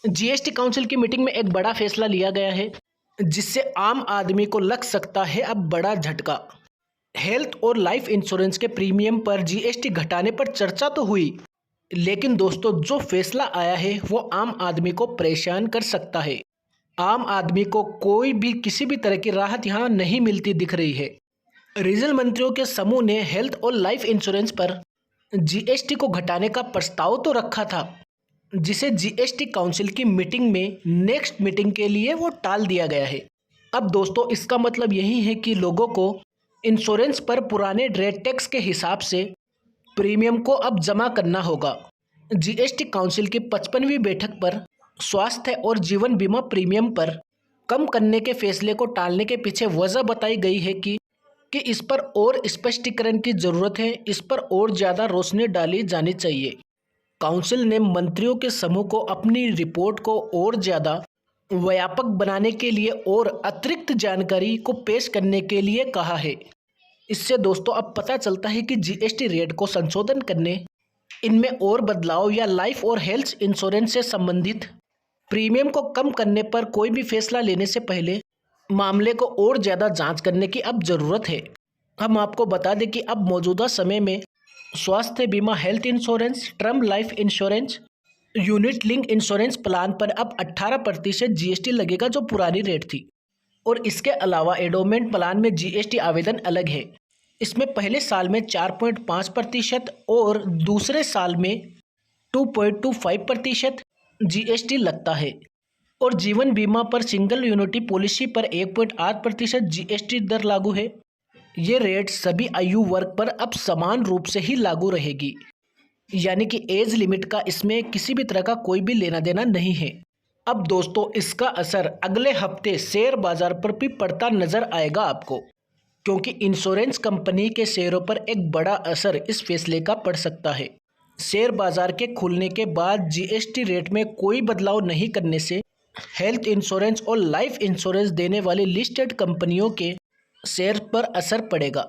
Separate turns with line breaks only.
GST council की meeting में एक बड़ा फैसला लिया गया है जिससे आम आदमी को लग सकता है अब बड़ा झटका। हेल्थ और लाइफ इंश्योरेंस के प्रीमियम पर जीएसटी घटाने पर चर्चा तो हुई, लेकिन दोस्तों जो फैसला आया है वो आम आदमी को परेशान कर सकता है। आम आदमी को कोई भी किसी भी तरह की राहत यहाँ नहीं मिलती दिख रही है। रीजनल मंत्रियों के समूह ने हेल्थ और लाइफ इंश्योरेंस पर जीएसटी को घटाने का प्रस्ताव तो रखा था, जिसे जीएसटी काउंसिल की मीटिंग में नेक्स्ट मीटिंग के लिए वो टाल दिया गया है। अब दोस्तों इसका मतलब यही है कि लोगों को इंश्योरेंस पर पुराने रेट टैक्स के हिसाब से प्रीमियम को अब जमा करना होगा। जीएसटी काउंसिल की 55वीं बैठक पर स्वास्थ्य और जीवन बीमा प्रीमियम पर कम करने के फैसले को टालने के पीछे वजह बताई गई है कि इस पर और स्पष्टीकरण की जरूरत है, इस पर और ज़्यादा रोशनी डाली जानी चाहिए। काउंसिल ने मंत्रियों के समूह को अपनी रिपोर्ट को और ज़्यादा व्यापक बनाने के लिए और अतिरिक्त जानकारी को पेश करने के लिए कहा है। इससे दोस्तों अब पता चलता है कि जीएसटी रेट को संशोधन करने, इनमें और बदलाव या लाइफ और हेल्थ इंश्योरेंस से संबंधित प्रीमियम को कम करने पर कोई भी फैसला लेने से पहले मामले को और ज़्यादा जांच करने की अब ज़रूरत है। हम आपको बता दें कि अब मौजूदा समय में स्वास्थ्य बीमा, health insurance, term life insurance, unit link insurance plan पर अब 18% जीएसटी लगेगा जो पुरानी रेट थी। और इसके अलावा एंडोमेंट प्लान में जीएसटी आवेदन अलग है। इसमें पहले साल में 4.5% और दूसरे साल में 2.25% जीएसटी लगता है। और जीवन बीमा पर सिंगल यूनिटी पॉलिसी पर 1.8% जीएसटी दर लागू है। ये रेट सभी आयु वर्ग पर अब समान रूप से ही लागू रहेगी, यानी कि एज लिमिट का इसमें किसी भी तरह का कोई भी लेना देना नहीं है। अब दोस्तों इसका असर अगले हफ्ते शेयर बाजार पर भी पड़ता नजर आएगा आपको, क्योंकि इंश्योरेंस कंपनी के शेयरों पर एक बड़ा असर इस फैसले का पड़ सकता है। शेयर बाजार के खुलने के बाद जीएसटी रेट में कोई बदलाव नहीं करने से हेल्थ इंश्योरेंस और लाइफ इंश्योरेंस देने वाली लिस्टेड कंपनियों के शेयर पर असर पड़ेगा।